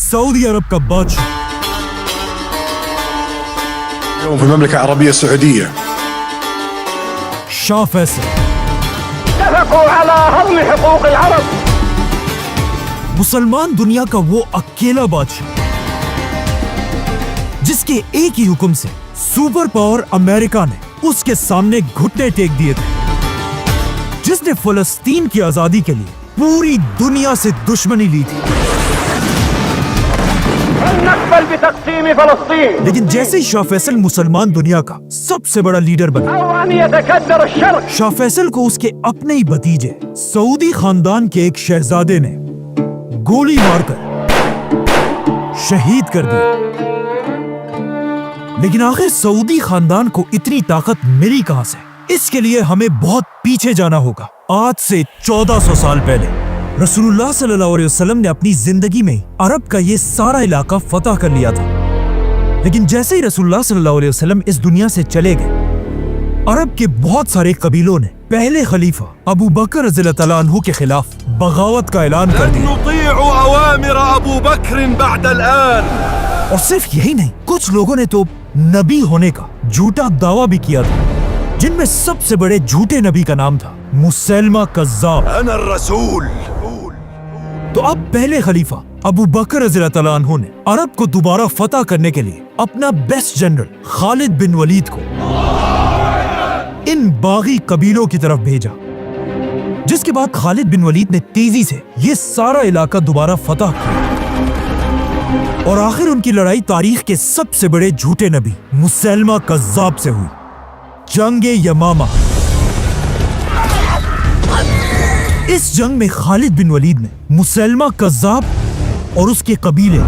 Saudi अरब का बादशाह اليوم في المملكة العربية السعودية शाह फैसल اتفقوا على هضم حقوق العرب. मुसलमान दुनिया का वो अकेला बादशाह जिसके एक ही हुक्म से सुपर पावर अमेरिका ने उसके सामने घुटने टेक दिए थे, जिसने फलस्तीन की आजादी के लिए पूरी दुनिया से दुश्मनी ली थी। لن نقبل بتقسيم فلسطين लेकिन जैसे ही शाह फैसल मुसलमान दुनिया का सबसे बड़ा लीडर बना, أو أن يتكدر الشرق. शाह फैसल को उसके अपने ही भतीजे सऊदी खानदान के एक शहजादे ने गोली मारकर शहीद कर दिया। लेकिन आखिर सऊदी खानदान को इतनी ताकत मिली कहां से? इसके लिए हमें बहुत पीछे जाना होगा। आज से 1400 साल पहले रसूलुल्लाह सल्लल्लाहु अलैहि वसल्लम ने अपनी जिंदगी में अरब का ये सारा इलाका फतह कर लिया था। लेकिन जैसे ही रसूलुल्लाह सल्लल्लाहु अलैहि वसल्लम इस दुनिया से चले गए, अरब के बहुत सारे कबीलों ने पहले खलीफा अबू बकर रज़ियल्लाहु तआला अन्हु के खिलाफ बगावत का ऐलान कर दिया। نطيع أوامر أبو بكر بعد الآن. और सिर्फ यही नहीं, कुछ लोगों ने तो नबी होने का झूठा दावा भी किया था, जिनमें सबसे बड़े झूठे नबी का नाम था मुसैलमा कज़्ज़ाब। أنا الرسول. तो अब पहले खलीफा अबू बकर रज़ियल्लाहु तआला अन्हु ने अरब को दोबारा फतह करने के लिए अपना बेस्ट जनरल खालिद बिन वलीद को इन बागी कबीलों की तरफ भेजा, जिसके बाद खालिद बिन वलीद ने तेजी से ये सारा इलाका दोबारा फतह किया और आखिर उनकी लड़ाई तारीख के सबसे बड़े झूठे नबी मुसैलमा कज़्ज़ाब से हुई, जंगे यमामा। इस जंग में खालिद बिन वलीद ने मुसैलमा कज़्ज़ाब और उसके कबीले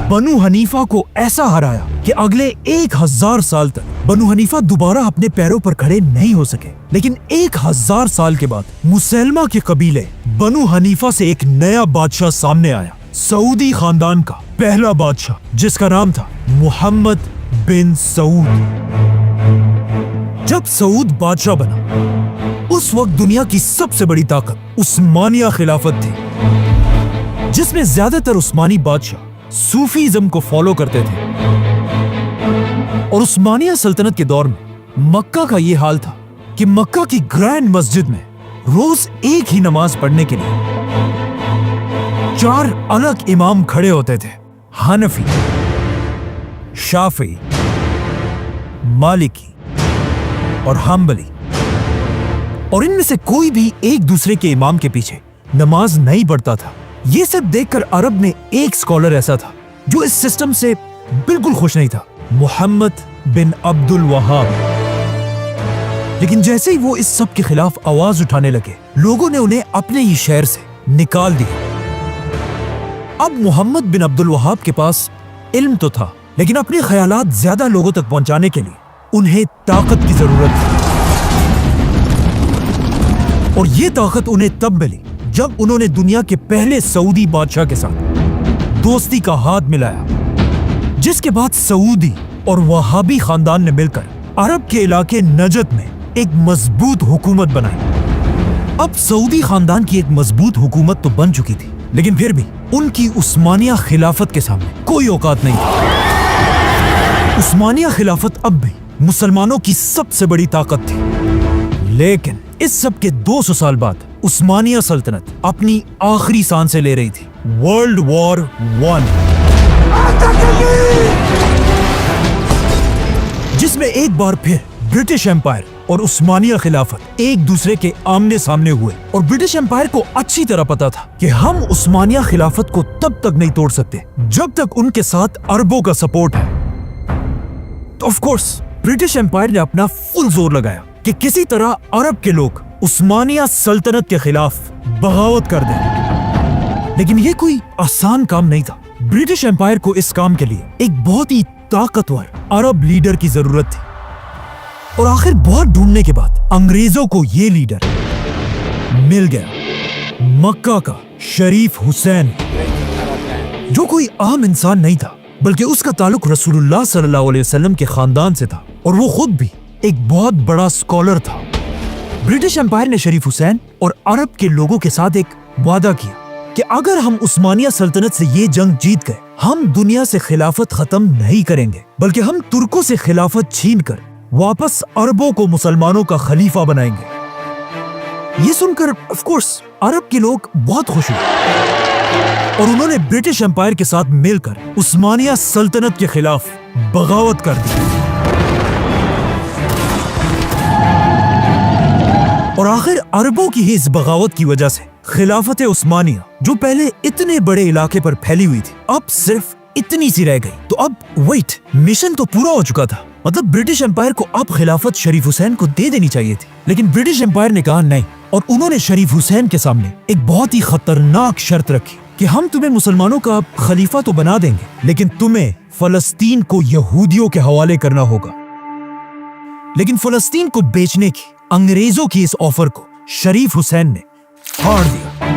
बनु हनीफा को ऐसा हराया कि अगले 1000 साल तक बनु हनीफा दोबारा अपने पैरों पर खड़े नहीं हो सके। लेकिन 1000 साल के बाद मुसैलमा के कबीले बनु हनीफा से एक नया बादशाह सामने आया, सऊदी खानदान का पहला बादशाह, जिसका नाम था मुहम्मद बिन सऊद। जब सऊद बादशाह बना, उस वक्त दुनिया की सबसे बड़ी ताकत उस्मानिया खिलाफत थी, जिसमें ज्यादातर उस्मानी बादशाह सूफीज्म को फॉलो करते थे। और उस्मानिया सल्तनत के दौर में मक्का का ये हाल था कि मक्का की ग्रैंड मस्जिद में रोज एक ही नमाज पढ़ने के लिए 4 अलग इमाम खड़े होते थे, हनफी, शाफी, मालिकी और हम्बली। और इनमें से कोई भी एक दूसरे के इमाम के पीछे नमाज नहीं पढ़ता था। ये सब देखकर अरब में एक स्कॉलर ऐसा था जो इस सिस्टम से बिल्कुल खुश नहीं था, मोहम्मद बिन अब्दुल वहाब। लेकिन जैसे ही वो इस सब के खिलाफ आवाज उठाने लगे, लोगों ने उन्हें अपने ही शहर से निकाल दिया। अब मोहम्मद बिन अब्दुल वहाब के पास इल्म तो था, लेकिन अपने ख्यालात ज्यादा लोगों तक पहुंचाने के लिए उन्हें ताकत की जरूरत थी। और ये ताकत उन्हें तब मिली जब उन्होंने दुनिया के पहले सऊदी बादशाह के साथ दोस्ती का हाथ मिलाया, जिसके बाद सऊदी और वहाबी खानदान ने मिलकर अरब के इलाके नजद में एक मजबूत हुकूमत बनाई। अब सऊदी खानदान की एक मजबूत हुकूमत तो बन चुकी थी, लेकिन फिर भी उनकी उस्मानिया खिलाफत के सामने कोई औकात नहीं थी। उस्मानिया खिलाफत अब भी मुसलमानों की सबसे बड़ी ताकत थी। लेकिन इस सब के 200 साल बाद उस्मानिया सल्तनत अपनी आखिरी सांसें ले रही थी। वर्ल्ड वॉर 1, जिसमें एक बार फिर ब्रिटिश एम्पायर और उस्मानिया खिलाफत एक दूसरे के आमने सामने हुए। और ब्रिटिश एम्पायर को अच्छी तरह पता था कि हम उस्मानिया खिलाफत को तब तक नहीं तोड़ सकते जब तक उनके साथ अरबों का सपोर्ट है। तो ऑफ कोर्स ब्रिटिश एम्पायर ने अपना फुल जोर लगाया कि किसी तरह अरब के लोग उस्मानिया सल्तनत के खिलाफ बगावत कर दें। लेकिन ये कोई आसान काम नहीं था। ब्रिटिश एम्पायर को इस काम के लिए एक बहुत ही ताकतवर अरब लीडर की जरूरत थी। और आखिर बहुत ढूंढने के बाद अंग्रेजों को ये लीडर मिल गया, मक्का का शरीफ हुसैन, जो कोई आम इंसान नहीं था, बल्कि उसका ताल्लुक रसूलुल्लाह सल्लल्लाहु अलैहि वसल्लम के खानदान से था। और वो खुद भी एक बहुत बड़ा स्कॉलर था। ब्रिटिश एम्पायर ने शरीफ हुसैन और अरब के लोगों के साथ एक वादा किया کہ اگر ہم عثمانیہ سلطنت سے یہ جنگ جیت گئے ہم دنیا سے خلافت ختم نہیں کریں گے بلکہ ہم ترکوں سے خلافت چھین کر واپس عربوں کو مسلمانوں کا خلیفہ بنائیں گے۔ یہ سن کر آف کورس عرب کے لوگ بہت خوش ہوئے اور انہوں نے برٹش امپائر کے ساتھ مل کر عثمانیہ سلطنت کے خلاف بغاوت کر دی اور آخر عربوں کی ہی اس بغاوت کی وجہ سے خلافت عثمانیہ جو پہلے اتنے بڑے علاقے پر پھیلی ہوئی تھی اب صرف اتنی سی رہ گئی۔ تو اب ویٹ، مشن تو پورا ہو چکا تھا، مطلب برٹش امپائر کو اب خلافت شریف حسین کو دے دینی چاہیے تھی، لیکن برٹش امپائر نے کہا نہیں، اور انہوں نے شریف حسین کے سامنے ایک بہت ہی خطرناک شرط رکھی کہ ہم تمہیں مسلمانوں کا خلیفہ تو بنا دیں گے لیکن تمہیں فلسطین کو یہودیوں کے حوالے کرنا ہوگا۔ لیکن فلسطین کو بیچنے کی انگریزوں کی اس آفر کو شریف حسین نے پھاڑ دیا۔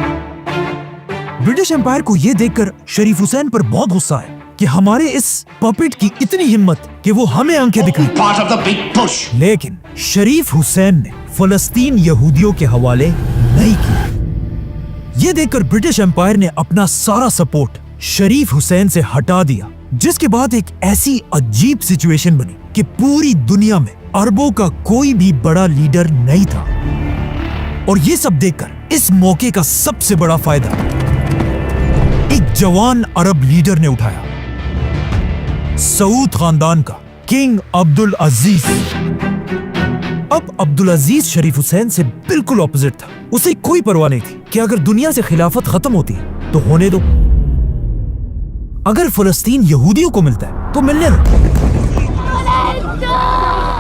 برٹش امپائر کو یہ دیکھ کر شریف حسین پر بہت غصہ ہے کہ ہمارے اس پپٹ کی اتنی ہمت کہ وہ ہمیں آنکھیں دکھائیں، لیکن شریف حسین نے فلسطین یہودیوں کے حوالے نہیں کیا۔ یہ دیکھ کر برٹش امپائر نے اپنا سارا سپورٹ شریف حسین سے ہٹا دیا، جس کے بعد ایک ایسی عجیب سچویشن بنی کہ پوری دنیا میں عربوں کا کوئی بھی بڑا لیڈر نہیں تھا، اور یہ سب دیکھ کر اس موقع کا سب سے بڑا فائدہ ایک جوان عرب لیڈر نے اٹھایا، سعود خاندان کا کنگ عبدالعزیز۔ اب عبدالعزیز شریف حسین سے بالکل اپوزٹ تھا، اسے کوئی پرواہ نہیں تھی کہ اگر دنیا سے خلافت ختم ہوتی ہے تو ہونے دو، اگر فلسطین یہودیوں کو ملتا ہے تو ملنے دو،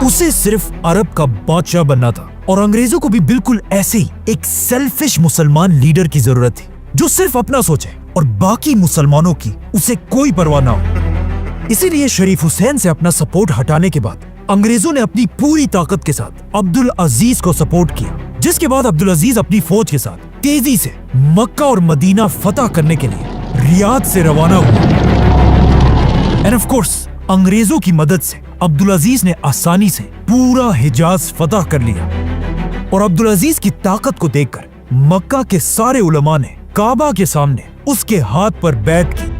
اسے صرف عرب کا بادشاہ بننا تھا، اور انگریزوں کو بھی بالکل ایسے ہی ایک سیلفش مسلمان لیڈر کی ضرورت تھی جو صرف اپنا سوچے اور باقی مسلمانوں کی اسے کوئی پرواہ نہ ہو۔ اسی لیے شریف حسین سے اپنا سپورٹ ہٹانے کے بعد انگریزوں نے اپنی پوری طاقت کے ساتھ عبدالعزیز کو سپورٹ کیا، جس کے بعد عبدالعزیز اپنی فوج کے ساتھ تیزی سے مکہ اور مدینہ فتح کرنے کے لیے ریاض سے روانہ ہوا۔ اینڈ آف کورس انگریزوں کی مدد سے عبدالعزیز نے آسانی سے پورا حجاز فتح کر لیا، اور عبدالعزیز کی طاقت کو دیکھ کر مکہ کے سارے علماء نے کعبہ کے سامنے اس کے ہاتھ پر بیعت کی۔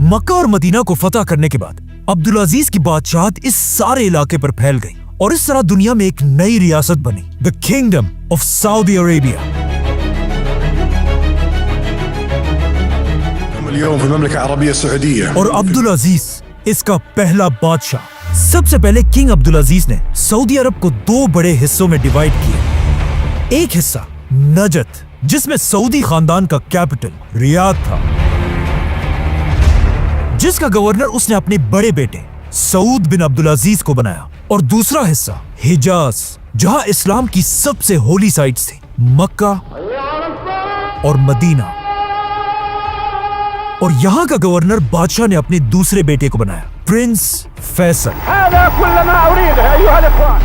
مکہ اور مدینہ کو فتح کرنے کے بعد عبدالعزیز کی بادشاہت اس سارے علاقے پر پھیل گئی، اور اس طرح دنیا میں ایک نئی ریاست بنی، The Kingdom of Saudi Arabia۔ اليوم في المملكة العربية السعودية اور عبدالعزیز اس کا پہلا بادشاہ۔ سب سے پہلے کنگ عبدالعزیز نے سعودی عرب کو دو بڑے حصوں میں ڈیوائیڈ کیا، ایک حصہ نجد جس میں سعودی خاندان کا کیپٹل ریاض تھا، جس کا گورنر اس نے اپنے بڑے بیٹے سعود بن عبدالعزیز کو بنایا، اور دوسرا حصہ حجاز جہاں اسلام کی سب سے ہولی سائٹس تھی، مکہ اور مدینہ، اور یہاں کا گورنر بادشاہ نے اپنے دوسرے بیٹے کو بنایا، پرنس فیصل۔ هذا كل ما أريده أيها الإخوان۔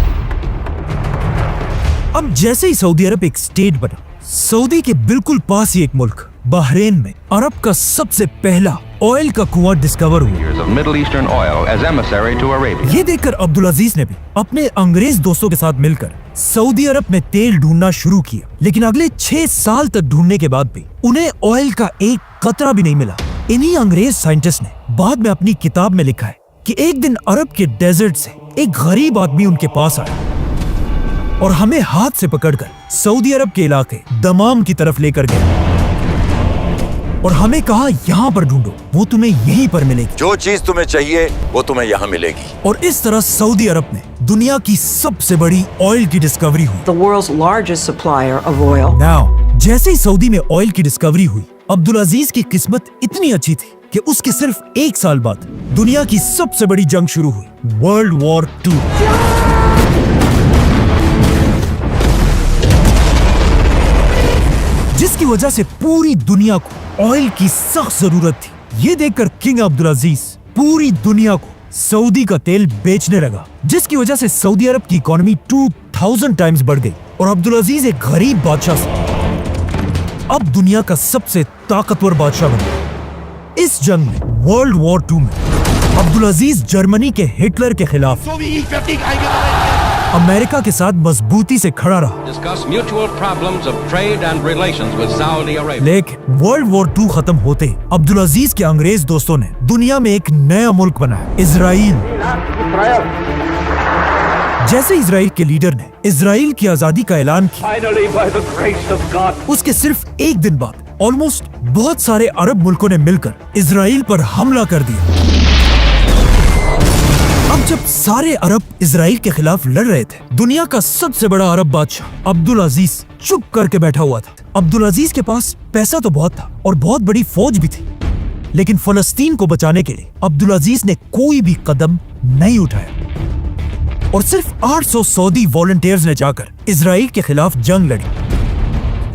اب جیسے ہی سعودی عرب ایک سٹیٹ بنا، سعودی کے بالکل پاس ہی ایک ملک بحرین میں عرب کا سب سے پہلا آئل کا کنواں ڈسکور ہوا۔ of Middle Eastern oil as emissary to Arabia. یہ دیکھ کر عبدالعزیز نے بھی اپنے انگریز دوستوں کے ساتھ مل کر سعودی عرب میں تیل ڈھونڈنا شروع کیا، لیکن اگلے 6 سال تک ڈھونڈنے کے بعد بھی انہیں آئل کا ایک قطرہ بھی نہیں ملا۔ انہی انگریز سائنٹسٹ نے بعد میں اپنی کتاب میں لکھا ہے کہ ایک دن عرب کے ڈیزرٹ سے ایک غریب آدمی ان کے پاس آیا اور ہمیں ہاتھ سے پکڑ کر سعودی عرب کے علاقے دمام کی طرف لے کر گیا، اور ہمیں کہا یہاں پر ڈھونڈو، وہ تمہیں یہیں پر ملے گی، جو چیز تمہیں چاہیے وہ تمہیں یہاں ملے گی۔ اور اس طرح سعودی عرب میں دنیا کی سب سے بڑی آئل کی ڈسکوری ہوئی۔ the world's largest supplier of oil. Now, جیسے ہی سعودی میں آئل کی ڈسکوری ہوئی، عبدالعزیز کی قسمت اتنی اچھی تھی کہ اس کے صرف 1 سال بعد دنیا کی سب سے بڑی جنگ شروع ہوئی، ورلڈ وار 2۔ جس کی وجہ سے پوری دنیا کو آئل کی سخت ضرورت تھی۔ یہ دیکھ کر کنگ عبدالعزیز پوری دنیا کو سعودی کا تیل بیچنے لگا، جس کی وجہ سے سعودی عرب کی اکانومی 2000 ٹائمز بڑھ گئی، اور عبدالعزیز ایک غریب بادشاہ سے اب دنیا کا سب سے طاقتور بادشاہ بنا۔ اس جنگ میں ورلڈ وار 2 میں عبدالعزیز جرمنی کے ہٹلر کے خلاف امریکہ کے ساتھ مضبوطی سے کھڑا رہا. discuss mutual problems of trade and relations with Saudi Arabia. لیکن ورلڈ وار 2 ختم ہوتے ہی عبدالعزیز کے انگریز دوستوں نے دنیا میں ایک نیا ملک بنایا, اسرائیل. جیسے اسرائیل کے لیڈر نے اسرائیل کی آزادی کا اعلان کیا, Finally, by the grace of God, اس کے صرف ایک دن بعد آلموسٹ بہت سارے عرب ملکوں نے مل کر اسرائیل پر حملہ کر دیا. اب جب سارے عرب اسرائیل کے خلاف لڑ رہے تھے, دنیا کا سب سے بڑا عرب بادشاہ عبدالعزیز چپ کر کے بیٹھا ہوا تھا. عبدالعزیز کے پاس پیسہ تو بہت تھا اور بہت بڑی فوج بھی تھی, لیکن فلسطین کو بچانے کے لیے عبدالعزیز نے کوئی بھی قدم نہیں اٹھایا, اور صرف 800 سعودی والنٹیئرز نے جا کر اسرائیل کے خلاف جنگ لڑی.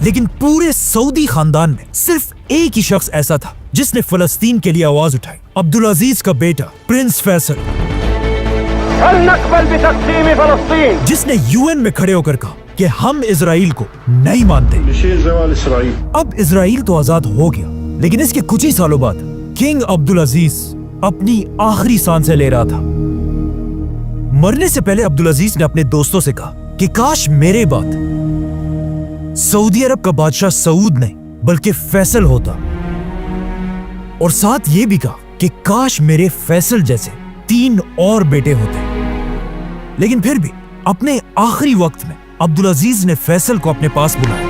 لیکن پورے سعودی خاندان میں صرف ایک ہی شخص ایسا تھا جس نے فلسطین کے لیے آواز اٹھائی, عبدالعزیز کا بیٹا پرنس فیصل, هل نقبل بتقسيم فلسطين؟ جس نے UN میں کھڑے ہو کر کہا کہ ہم اسرائیل کو نہیں مانتے. بشير زوال إسرائيل. اب اسرائیل تو آزاد ہو گیا, لیکن اس کے کچھ ہی سالوں بعد کنگ عبدالعزیز اپنی آخری سانسیں لے رہا تھا. مرنے سے پہلے عبدالعزیز نے اپنے دوستوں سے کہا کہ کاش میرے بعد سعودی عرب کا بادشاہ سعود نہیں بلکہ فیصل ہوتا, اور ساتھ یہ بھی کہا کہ کاش میرے فیصل جیسے 3 اور بیٹے ہوتے. لیکن پھر بھی اپنے آخری وقت میں عبدالعزیز نے فیصل کو اپنے پاس بلایا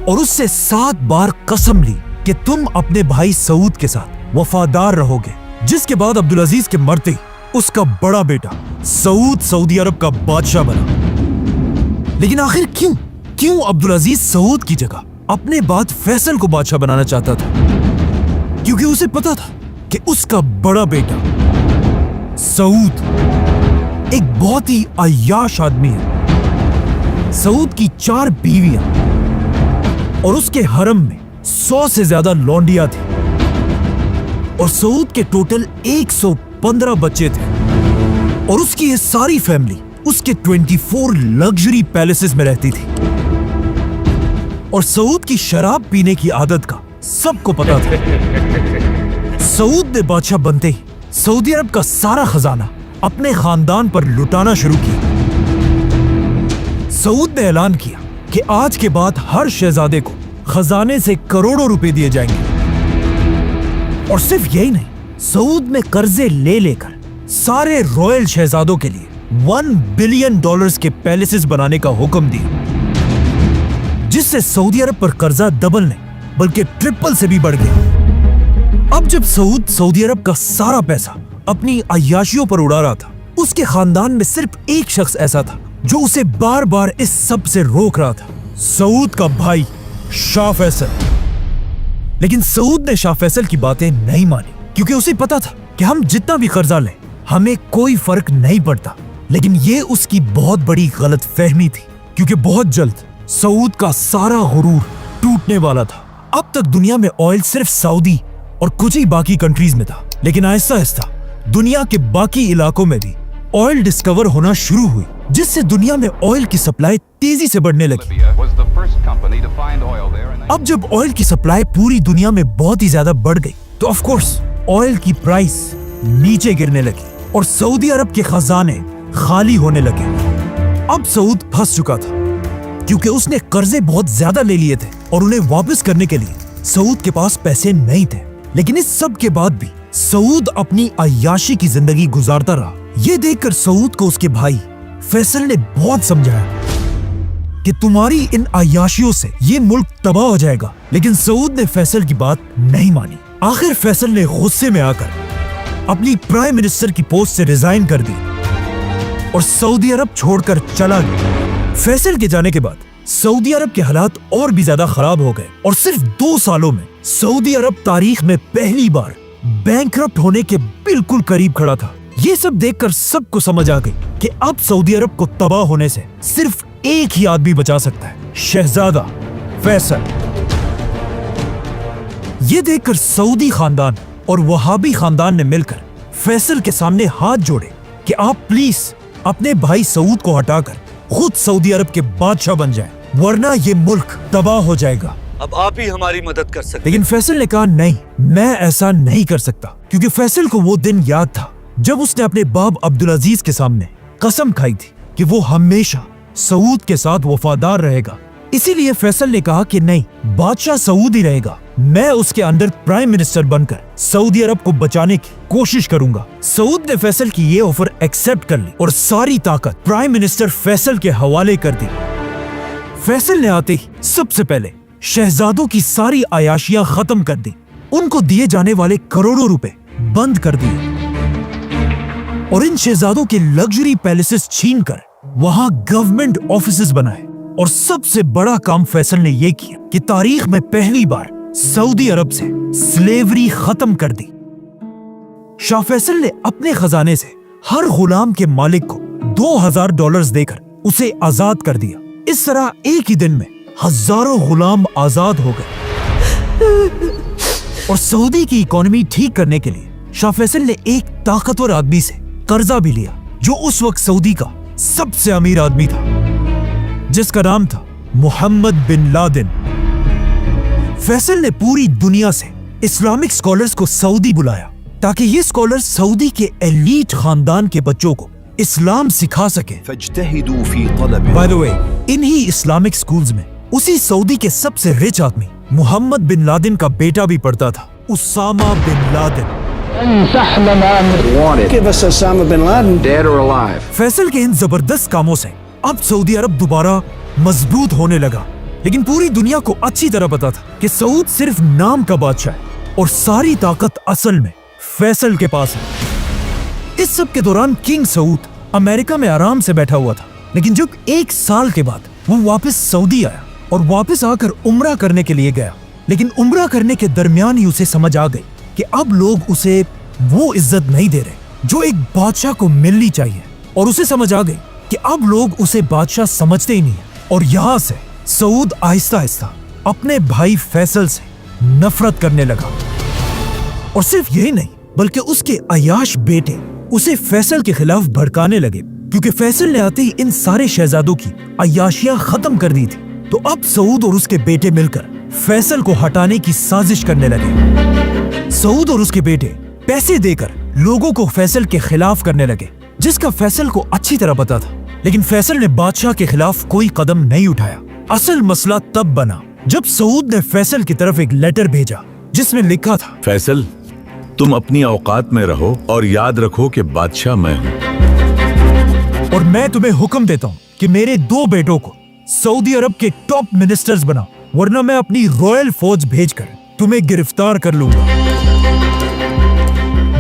اور اس سے 7 بار قسم لی کہ تم اپنے بھائی سعود کے ساتھ وفادار رہو گے. جس کے بعد عبدالعزیز کے مرتے ہی اس کا بڑا بیٹا سعود سعودی عرب کا بادشاہ بنا. لیکن آخر کیوں عبدالعزیز سعود کی جگہ اپنے بعد فیصل کو بادشاہ بنانا چاہتا تھا؟ کیونکہ اسے پتا تھا کہ اس کا بڑا بیٹا سعود ایک بہت ہی عیاش آدمی ہے. سعود کی 4 بیویاں اور اس کے حرم میں 100 سے زیادہ لونڈیاں تھیں, اور سعود کے ٹوٹل 115 بچے تھے, اور اس کی یہ ساری فیملی اس کے 24 لگژری پیلیسز میں رہتی تھی. اور سعود کی شراب پینے کی عادت کا سب کو پتا تھا. سعود نے بادشاہ بنتے ہی سعودی عرب کا سارا خزانہ اپنے خاندان پر لٹانا شروع کیا. سعود نے اعلان کیا کہ آج کے بعد ہر شہزادے کو خزانے سے کروڑوں روپے دیے جائیں گے. اور صرف یہی نہیں, سعود میں قرضے لے لے کر سارے رائل شہزادوں کے لیے $1 بلین کے پیلیسز بنانے کا حکم دیا, جس سے سعودی عرب پر قرضہ ڈبل نہیں بلکہ ٹرپل سے بھی بڑھ گیا. اب جب سعود سعودی عرب کا سارا پیسہ اپنی عیاشیوں پر اڑا رہا تھا, اس کے خاندان میں صرف ایک شخص ایسا تھا جو اسے بار بار اس سب سے روک رہا تھا, سعود کا بھائی شاہ فیصل. لیکن سعود نے شاہ فیصل کی باتیں نہیں مانی, کیونکہ اسے پتا تھا کہ ہم جتنا بھی قرضہ لیں ہمیں کوئی فرق نہیں پڑتا. لیکن یہ اس کی بہت بڑی غلط فہمی تھی, کیونکہ بہت جلد سعود کا سارا غرور ٹوٹنے والا تھا. اب تک دنیا میں آئل صرف سعودی اور کچھ ہی باقی کنٹریز میں تھا, لیکن آہستہ آہستہ دنیا کے باقی علاقوں میں بھی آئل ڈسکور ہونا شروع ہوئی, جس سے دنیا میں آئل کی سپلائی تیزی سے بڑھنے لگی. اب جب آئل کی سپلائی پوری دنیا میں بہت ہی زیادہ بڑھ گئی تو آف کورس آئل کی پرائس نیچے گرنے لگی اور سعودی عرب کے خزانے خالی ہونے لگے. اب سعود پھنس چکا تھا, کیونکہ اس نے قرضے بہت زیادہ لے لیے تھے اور انہیں واپس کرنے کے لیے سعود کے پاس پیسے نہیں تھے. لیکن اس سب کے بعد بھی سعود اپنی عیاشی کی زندگی گزارتا رہا. یہ دیکھ کر سعود کو اس کے بھائی فیصل نے بہت سمجھایا کہ تمہاری ان عیاشیوں سے یہ ملک تباہ ہو جائے گا. لیکن سعود نے فیصل کی بات نہیں مانی. آخر فیصل نے غصے میں آ کر اپنی پرائم منسٹر کی پوسٹ سے ریزائن کر دی اور سعودی عرب چھوڑ کر چلا گیا. فیصل کے جانے کے بعد سعودی عرب کے حالات اور بھی زیادہ خراب ہو گئے اور صرف 2 سالوں میں سعودی عرب تاریخ میں پہلی بار بینکرپٹ ہونے کے بالکل قریب کھڑا تھا. یہ سب دیکھ کر سب کو سمجھ آ گئی کہ اب سعودی عرب کو تباہ ہونے سے صرف ایک ہی آدمی بچا سکتا ہے, شہزادہ فیصل. یہ دیکھ کر سعودی خاندان اور وہابی خاندان نے مل کر فیصل کے سامنے ہاتھ جوڑے کہ آپ پلیز اپنے بھائی سعود کو ہٹا کر خود سعودی عرب کے بادشاہ بن جائیں, ورنہ یہ ملک تباہ ہو جائے گا. اب آپ ہی ہماری مدد کر سکتے. لیکن فیصل نے کہا نہیں, میں ایسا نہیں کر سکتا, کیونکہ فیصل کو وہ دن یاد تھا جب اس نے اپنے باپ عبدالعزیز کے سامنے कसम खाई थी कि वो हमेशा सऊद के साथ वफादार रहेगा। इसीलिए फैसल ने कहा कि नहीं, बादशाह सऊद ही रहेगा, मैं उसके अंडर प्राइम मिनिस्टर बनकर सऊदी अरब को बचाने की कोशिश करूंगा। सऊद ने फैसल की ये ऑफर एक्सेप्ट कर ली और सारी ताकत प्राइम मिनिस्टर फैसल के हवाले कर दी। फैसल ने आते ही सबसे पहले शहजादों की सारी आयाशियां खत्म कर दी, उनको दिए जाने वाले करोड़ों रुपए बंद कर दिए और इन शहजादों के लग्जरी पैलेसेस छीनकर वहां गवर्नमेंट ऑफिसेस बनाए। और सबसे बड़ा काम फैसल ने यह किया कि तारीख में पहली बार सऊदी अरब से स्लेवरी खत्म कर दी। शाह फैसल ने अपने खजाने से हर गुलाम के मालिक को $2000 देकर उसे आजाद कर दिया। इस तरह एक ही दिन में हजारों गुलाम आजाद हो गए। और सऊदी की इकोनॉमी ठीक करने के लिए शाह फैसल ने एक ताकतवर आदमी से कर्जा भी लिया, जो उस वक्त सऊदी का सबसे अमीर आदमी था, जिसका नाम था मोहम्मद बिन लादेन। फैसल ने पूरी दुनिया से इस्लामिक स्कॉलर्स को सऊदी बुलाया ताकि ये स्कॉलर्स सऊदी के एलीट खानदान के बच्चों को इस्लाम सिखा सके। बाय द वे, इन्हीं इस्लामिक स्कूल्स में उसी सऊदी के सबसे रिच आदमी मोहम्मद बिन लादेन का बेटा भी पढ़ता था, Osama bin Laden. Give us Osama bin Laden, dead or alive. Faisal के इन जबरदस्त कामों से अब सऊदी अरब दोबारा मजबूत होने लगा, लेकिन पूरी दुनिया को अच्छी तरह पता था कि सऊद सिर्फ नाम का बादशाह है और सारी ताकत असल में फैसल के पास है। इस सब के दौरान किंग सऊद अमेरिका में आराम से बैठा हुआ था, लेकिन जब 1 साल के बाद वो वापस सऊदी आया और वापस आकर उम्रा करने के लिए गया, लेकिन उम्रा करने के दरमियान ही उसे समझ आ गई कि अब लोग उसे वो इज्जत नहीं दे रहे जो एक बादशाह को मिलनी चाहिए, और उसे समझ आ गई कि अब लोग उसे बादशाह समझते ही नहीं है। और यहाँ से सऊद आहिस्ता आहिस्ता अपने भाई फैसल से नफरत करने लगा। और सिर्फ यही नहीं, बल्कि उसके अयाश बेटे उसे फैसल के खिलाफ भड़काने लगे, क्योंकि फैसल ने आते ही इन सारे शहजादों की अयाशियां खत्म कर दी थी। तो अब सऊद और उसके बेटे मिलकर फैसल को हटाने की साजिश करने लगे। सऊद और उसके बेटे पैसे देकर लोगों को फैसल के खिलाफ करने लगे, जिसका फैसल को अच्छी तरह पता था, लेकिन फैसल ने बादशाह के खिलाफ कोई कदम नहीं उठाया। असल मसला तब बना जब सऊद ने फैसल की तरफ एक लेटर भेजा जिसमें लिखा था, फैसल, तुम अपनी औकात में रहो और याद रखो कि बादशाह मैं हूँ, और मैं तुम्हें हुक्म देता हूँ कि मेरे 2 बेटों को सऊदी अरब के टॉप मिनिस्टर्स बनाओ, वरना मैं अपनी रॉयल फौज भेजकर तुम्हें गिरफ्तार कर लूंगा।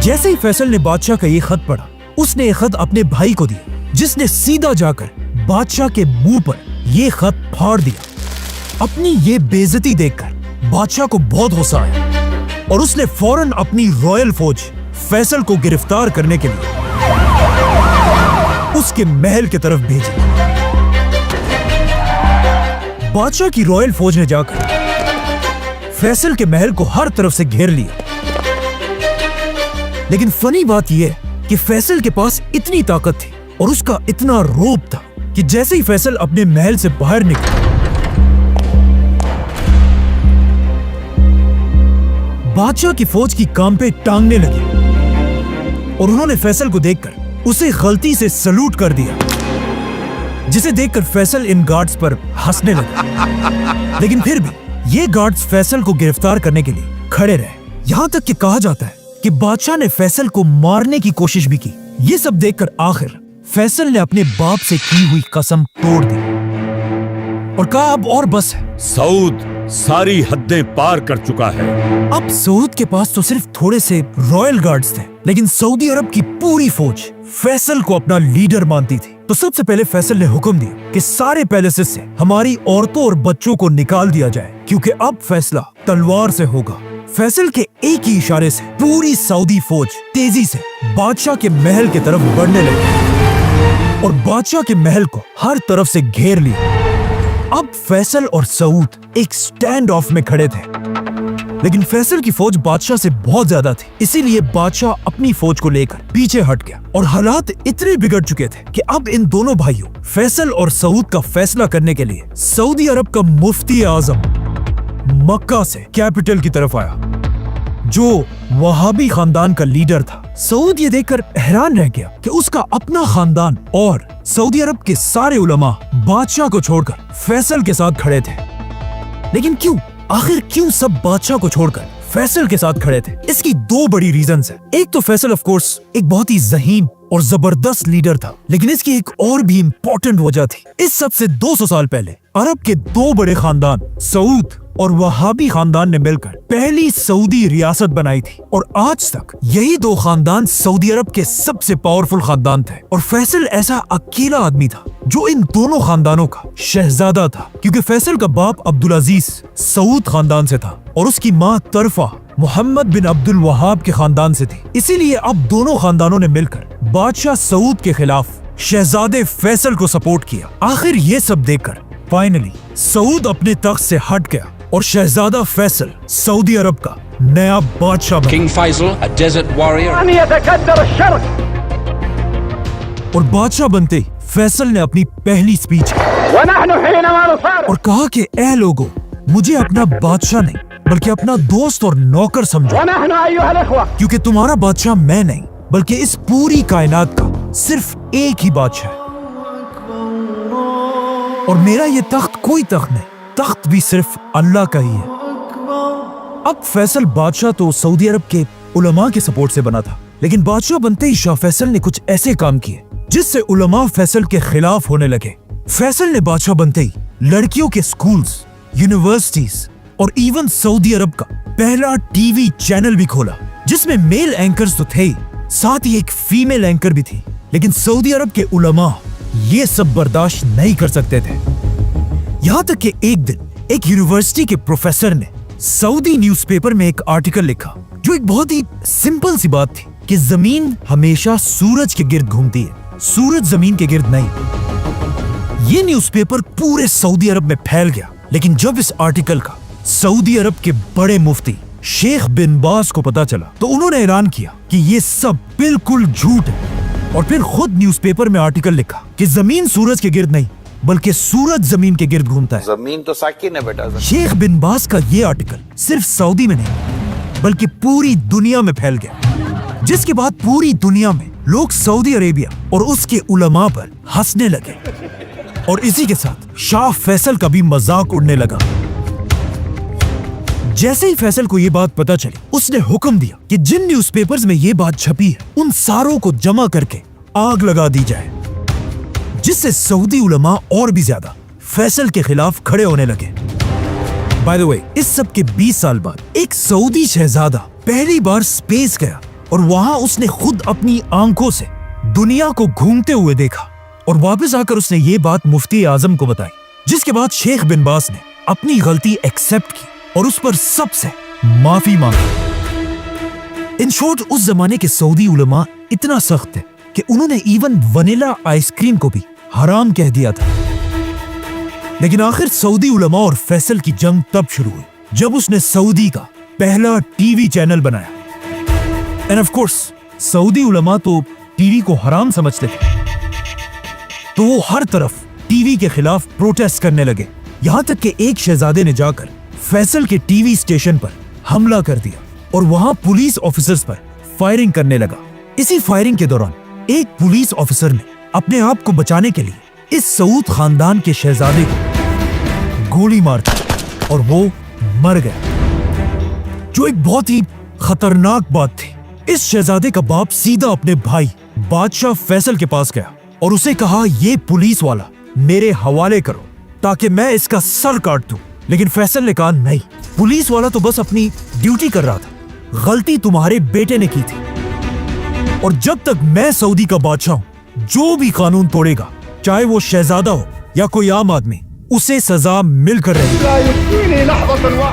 जैसे ही फैसल ने बादशाह का ये खत पढ़ा, उसने ये खत अपने भाई को दिया, जिसने सीधा जाकर बादशाह के मुंह पर ये खत फाड़ दिया। अपनी ये बेइज्जती देखकर बादशाह को बहुत गुस्सा आया और उसने फौरन अपनी रॉयल फौज फैसल को गिरफ्तार करने के लिए उसके महल की तरफ भेजी। बादशाह की रॉयल फौज ने जाकर फैसल के महल को हर तरफ से घेर लिया। लेकिन फनी बात यह कि फैसल के पास इतनी ताकत थी और उसका इतना रोब था कि जैसे ही फैसल अपने महल से बाहर निकला, बादशाह की फौज की कांपे टांगने लगी और उन्होंने फैसल को देखकर उसे गलती से सलूट कर दिया, जिसे देखकर फैसल इन गार्ड्स पर हंसने लगा। लेकिन फिर भी ये गार्ड्स फैसल को गिरफ्तार करने के लिए खड़े रहे। यहां तक कि कहा जाता है कि बादशाह ने फैसल को मारने की कोशिश भी की। ये सब देखकर आखिर फैसल ने अपने बाप से की हुई कसम तोड़ दी और कहा अब और बस है। सऊद सारी हदें पार कर चुका है। अब सऊद के पास तो सिर्फ थोड़े से रॉयल गार्ड्स थे, लेकिन सऊदी अरब की पूरी फौज फैसल को अपना लीडर मानती थी। तो सबसे पहले फैसल ने हुक्म दिया कि सारे पैलेसेस से हमारी औरतों और बच्चों को निकाल दिया जाए, क्योंकि अब फैसला तलवार से होगा। फैसल के एक ही इशारे से पूरी सऊदी फौज तेजी से बादशाह के महल की तरफ बढ़ने लगी और बादशाह के महल को हर तरफ से घेर लिया। अब फैसल और सऊद एक स्टैंड ऑफ में खड़े थे, लेकिन फैसल की फौज बादशाह से बहुत ज्यादा थी, इसीलिए बादशाह अपनी फौज को लेकर पीछे हट गया और हालात इतने बिगड़ चुके थे कि अब इन दोनों भाइयों फैसल और सऊद का फैसला करने के लिए सऊदी अरब का मुफ्ती आजम मक्का से कैपिटल की तरफ आया, जो वहाबी खानदान का लीडर था। सऊद ये देखकर हैरान रह गया कि उसका अपना खानदान और सऊदी अरब के सारे उलमा बादशाह को छोड़कर फैसल के साथ खड़े थे। लेकिन क्यों, आखिर क्यों सब बादशाह को छोड़कर फैसल के साथ खड़े थे? इसकी दो बड़ी रीजंस है। एक तो फैसल ऑफ कोर्स एक बहुत ही ज़हीम और जबरदस्त लीडर था, लेकिन इसकी एक और भी इम्पोर्टेंट वजह थी। इस सब से 200 साल पहले अरब के दो बड़े खानदान सऊद और वहाबी खानदान ने मिलकर पहली सऊदी रियासत बनाई थी, और आज तक यही दो खानदान सऊदी अरब के सबसे पावरफुल खानदान थे। और फैसल ऐसा अकेला आदमी था जो इन दोनों खानदानों का शहजादा था, क्योंकि फैसल का बाप अब्दुल अजीज सऊद खानदान से था और उसकी माँ तरफा मोहम्मद बिन अब्दुल वहाब के खानदान से थी। इसीलिए अब दोनों खानदानों ने मिलकर बादशाह सऊद के खिलाफ शहजादे फैसल को सपोर्ट किया। आखिर ये सब देखकर फाइनली सऊद अपने तख्त से हट गया और शहजादा फैसल सऊदी अरब का नया बादशाह बना। King Faisal, a desert warrior. أن يتكدر الشرق और बादशाह बनते ही फैसल ने अपनी पहली स्पीच की ونحن حينما نصارع और कहा कि ए लोगों, मुझे अपना बादशाह नहीं बल्कि अपना दोस्त और नौकर समझो, ونحن أيها الإخوة क्योंकि तुम्हारा बादशाह मैं नहीं बल्कि इस पूरी कायनात का सिर्फ एक ही बादशाह है, और मेरा ये तख्त कोई तख्त नहीं, तख्त भी सिर्फ अल्लाह का ही है। अब फैसल बादशाह तो सऊदी अरब के उलमा के सपोर्ट से बना था, लेकिन बादशाह बनते ही शाह फैसल ने कुछ ऐसे काम किए जिससे उलमा फैसल के खिलाफ होने लगे। फैसल ने बादशाह बनते ही लड़कियों के स्कूल्स, यूनिवर्सिटीज और इवन सऊदी अरब का पहला टीवी चैनल भी खोला, जिसमें मेल एंकर्स तो थे, साथ ही एक फीमेल एंकर भी थी। लेकिन सऊदी अरब के उलमा ये सब बर्दाश्त नहीं कर सकते थे। यहाँ तक कि एक दिन एक यूनिवर्सिटी के प्रोफेसर ने सऊदी न्यूज़पेपर में एक आर्टिकल लिखा जो एक बहुत ही सिंपल सी बात थी कि जमीन हमेशा सूरज के गिर्द घूमती है, सूरज जमीन के गिर्द नहीं। ये न्यूज़पेपर पूरे सऊदी अरब में फैल गया, लेकिन जब इस आर्टिकल का सऊदी अरब के बड़े मुफ्ती शेख बिन बाज को पता चला तो उन्होंने ऐलान किया कि ये सब बिल्कुल झूठ है, और फिर खुद न्यूज़पेपर में आर्टिकल लिखा कि जमीन सूरज के गिर्द नहीं बल्कि सूरज जमीन के गिर्द घूमता है। जमीन तो साकिन है बेटा। शेख बिन बाज का ये आर्टिकल सिर्फ सऊदी में नहीं बल्कि पूरी दुनिया में फैल गया, जिसके बाद पूरी दुनिया में लोग सऊदी अरेबिया और उसके उलमा पर हंसने लगे, और इसी के साथ शाह फैसल का भी मजाक उड़ने लगा। जैसे ही फैसल को ये बात पता चली, उसने हुक्म दिया कि जिन न्यूज़पेपर्स में ये बात छपी है उन सारों को जमा करके आग लगा दी जाए, जिससे सऊदी उलमा और भी ज्यादा फैसल के खिलाफ खड़े होने लगे। बाय द वे, इस सब के 20 साल बाद एक सऊदी शहजादा पहली बार स्पेस गया, और वहां उसने खुद अपनी आंखों से दुनिया को घूमते हुए देखा, और वापस आकर उसने ये बात मुफ्ती आजम को बताई, जिसके बाद शेख बिन बाज ने अपनी गलती एक्सेप्ट की और उस पर सबसे माफी मांगी। इन शॉर्ट, उस जमाने के सऊदी उलमा इतना सख्त थे कि उन्होंने इवन वनीला आइसक्रीम को भी हराम कह दिया था। लेकिन आखिर सऊदी उलमा और फैसल की जंग तब शुरू हुई जब उसने सऊदी का पहला टीवी चैनल बनाया। एंड ऑफ कोर्स सऊदी उलमा तो टीवी को हराम समझते थे, तो वो हर तरफ टीवी के खिलाफ प्रोटेस्ट करने लगे। यहां तक कि एक शहजादे ने जाकर फैसल के टीवी स्टेशन पर हमला कर दिया और वहां पुलिस ऑफिसर्स पर फायरिंग करने लगा। इसी फायरिंग के दौरान एक पुलिस ऑफिसर ने अपने आप को बचाने के लिए इस सऊद खानदान के शहजादे को गोली मार दी और वो मर गया, जो एक बहुत ही खतरनाक बात थी। इस शहजादे का बाप सीधा अपने भाई बादशाह फैसल के पास गया और उसे कहा, ये पुलिस वाला मेरे हवाले करो ताकि मैं इसका सर काट दूं। लेकिन फैसल ने कहा, नहीं, पुलिस वाला तो बस अपनी ड्यूटी कर रहा था, गलती तुम्हारे बेटे ने की थी, और जब तक मैं सऊदी का बादशाह हूं, जो भी कानून तोड़ेगा, चाहे वो शहजादा हो या कोई आम आदमी, उसे सजा मिलकर रहेगी।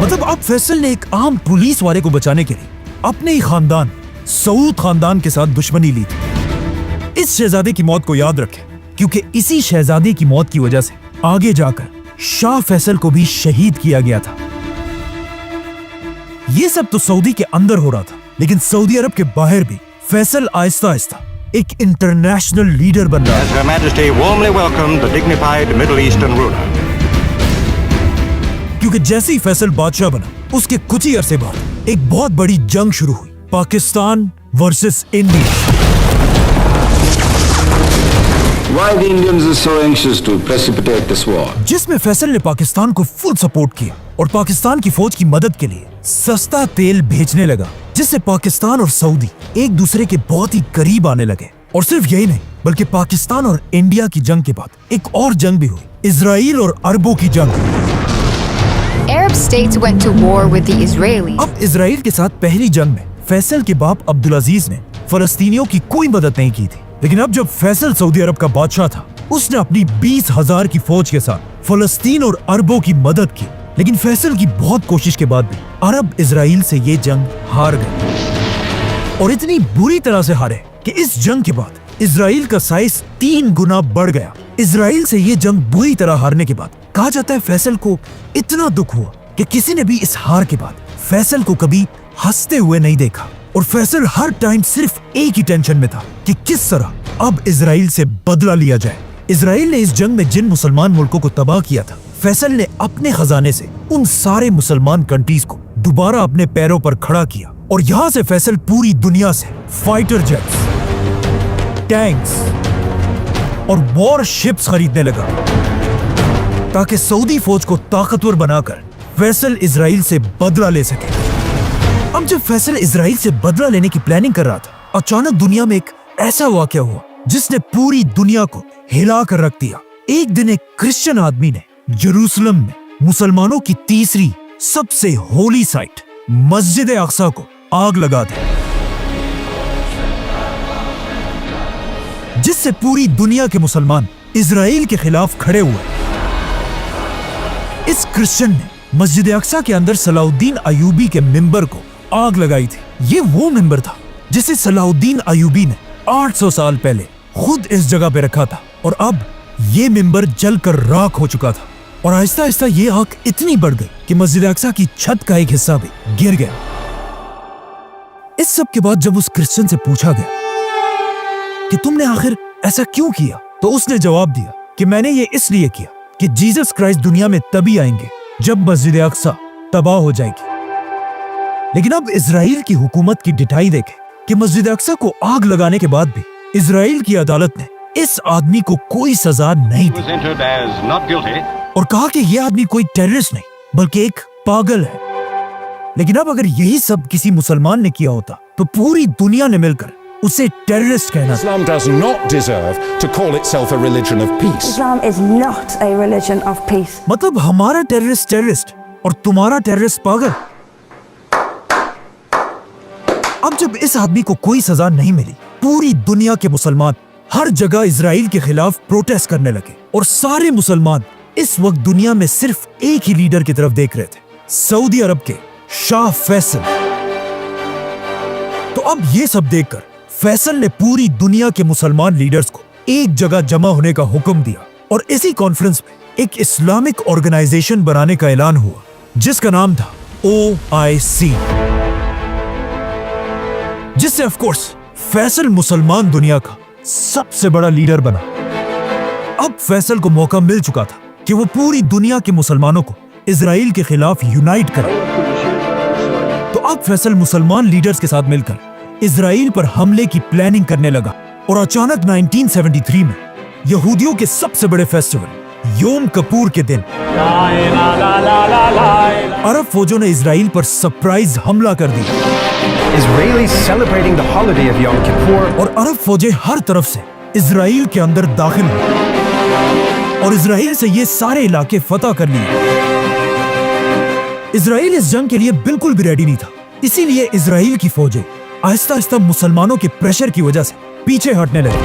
मतलब अब फैसल ने एक आम पुलिस वाले को बचाने के लिए अपने ही खानदान सऊद खानदान के साथ दुश्मनी ली थी। इस शहजादे की मौत को याद रखें, क्योंकि इसी शहजादे की मौत की वजह से आगे जाकर शाह फैसल को भी शहीद किया गया था। ये सब तो सऊदी के अंदर हो रहा था, लेकिन सऊदी अरब के बाहर भी फैसल आहिस्ता आहिस्ता एक इंटरनेशनल लीडर बन रहा है। Her Majesty warmly welcomed the dignified Middle Eastern ruler. क्योंकि जैसे ही फैसल बादशाह बना, उसके कुछ ही अरसे बाद एक बहुत बड़ी जंग शुरू हुई Pakistan versus India. Why the Indians are so anxious to precipitate this war? जिसमें फैसल ने पाकिस्तान को फुल सपोर्ट किया और पाकिस्तान की फौज की मदद के लिए सस्ता तेल भेजने लगा, जिससे पाकिस्तान और सऊदी एक दूसरे के बहुत ही करीब आने लगे। और सिर्फ यही नहीं, बल्कि पाकिस्तान और इंडिया की जंग के बाद एक और जंग भी हुई, इजराइल और अरबों की जंग। Arab states went to war with the Israelis. अब इजराइल के साथ पहली जंग में फैसल के बाप अब्दुल अजीज ने फलस्तीनियों की कोई मदद नहीं की थी, लेकिन अब जब फैसल सऊदी अरब का बादशाह था, उसने अपनी 20,000 की फौज के साथ फलस्तीन और अरबों की मदद की। लेकिन फैसल की बहुत कोशिश के बाद भी अरब इजराइल से ये जंग हार गए, और इतनी बुरी तरह से हारे कि इस जंग के बाद इजराइल का साइज 3 गुना बढ़ गया। इजराइल से ये जंग बुरी तरह हारने के बाद कहा जाता है फैसल को इतना दुख हुआ कि किसी ने भी इस हार के बाद फैसल को कभी हंसते हुए नहीं देखा, और फैसल हर टाइम सिर्फ एक ही टेंशन में था कि किस तरह अब इजराइल से बदला लिया जाए। इजराइल ने इस जंग में जिन मुसलमान मुल्कों को तबाह किया था, फैसल ने अपने खजाने से उन सारे मुसलमान कंट्रीज को दोबारा अपने पैरों पर खड़ा किया, और यहाँ से फैसल पूरी दुनिया से फाइटर जेट्स, टैंक्स और वॉर शिप्स खरीदने लगा, ताकि सऊदी फौज को ताकतवर बनाकर फैसल इजराइल से बदला ले सके। अब जब फैसल इजराइल से बदला लेने की प्लानिंग कर रहा था, अचानक दुनिया में एक ऐसा वाकया हुआ जिसने पूरी दुनिया को हिला कर रख दिया। एक दिन एक क्रिश्चियन आदमी ने जेरूसलम में मुसलमानों की तीसरी सबसे होली साइट मस्जिद अक्सा को आग लगा दी, जिससे पूरी दुनिया के मुसलमान इजराइल के खिलाफ खड़े हुए। इस क्रिश्चियन ने मस्जिद अक्सा के अंदर सलाउद्दीन अयूबी के मिंबर को आग लगाई थी। ये वो मिंबर था जिसे सलाउद्दीन अयूबी ने 800 साल पहले खुद इस जगह पे रखा था, और अब ये मिंबर जलकर राख हो चुका था, और आहिस्ता आहिस्ता ये आग इतनी बढ़ गई कि मस्जिद अक्सा की छत का एक हिस्सा भी गिर गया। इस सब के बाद जब उस क्रिश्चियन से पूछा गया कि तुमने आखिर ऐसा क्यों किया, तो उसने जवाब दिया कि मैंने ये इसलिए किया कि जीसस क्राइस्ट दुनिया में तभी आएंगे जब मस्जिद अक्सा तबाह हो जाएगी। लेकिन अब इजराइल की हुकूमत की डिठाई देखे कि मस्जिद अक्सा को आग लगाने के बाद भी इजराइल की अदालत ने इस आदमी को कोई सजा नहीं दी, और कहा कि यह आदमी कोई टेररिस्ट नहीं बल्कि एक पागल है। लेकिन अब अगर यही सब किसी मुसलमान ने किया होता तो पूरी दुनिया ने मिलकर उसे टेररिस्ट कहना। Islam does not deserve to call itself a religion of peace. Islam is not a religion of peace. मतलब हमारा टेररिस्ट और तुम्हारा टेररिस्ट पागल। अब जब इस आदमी को कोई सजा नहीं मिली, पूरी दुनिया के मुसलमान हर जगह इजराइल के खिलाफ प्रोटेस्ट करने लगे, और सारे मुसलमान इस वक्त दुनिया में सिर्फ एक ही लीडर की तरफ देख रहे थे, सऊदी अरब के शाह फैसल। तो अब ये सब देखकर फैसल ने पूरी दुनिया के मुसलमान लीडर्स को एक जगह जमा होने का हुक्म दिया, और इसी कॉन्फ्रेंस में एक इस्लामिक ऑर्गेनाइजेशन बनाने का ऐलान हुआ, जिसका नाम था OIC, जिससे ऑफ कोर्स फैसल मुसलमान दुनिया का सबसे बड़ा लीडर बना। अब फैसल को मौका मिल चुका था कि वो पूरी दुनिया के मुसलमानों को इजराइल के खिलाफ यूनाइट करे। तो अब फैसल मुसलमान लीडर्स के साथ मिलकर इजराइल पर हमले की प्लानिंग करने लगा, और अचानक 1973 में यहूदियों के सबसे बड़े फेस्टिवल योम किपुर के दिन अरब फौजों ने इजराइल पर सरप्राइज हमला कर दिया। Israelis celebrating the holiday of Yom Kippur. और अरब फौजें हर तरफ से इजराइल के अंदर दाखिल हुई, और इजराइल से ये सारे इलाके फतह कर लिए। इजराइल इस जंग के लिए बिल्कुल भी रेडी नहीं था, इसीलिए इजराइल की फौजें आहिस्ता आहिस्ता मुसलमानों के प्रेशर की वजह से पीछे हटने लगे।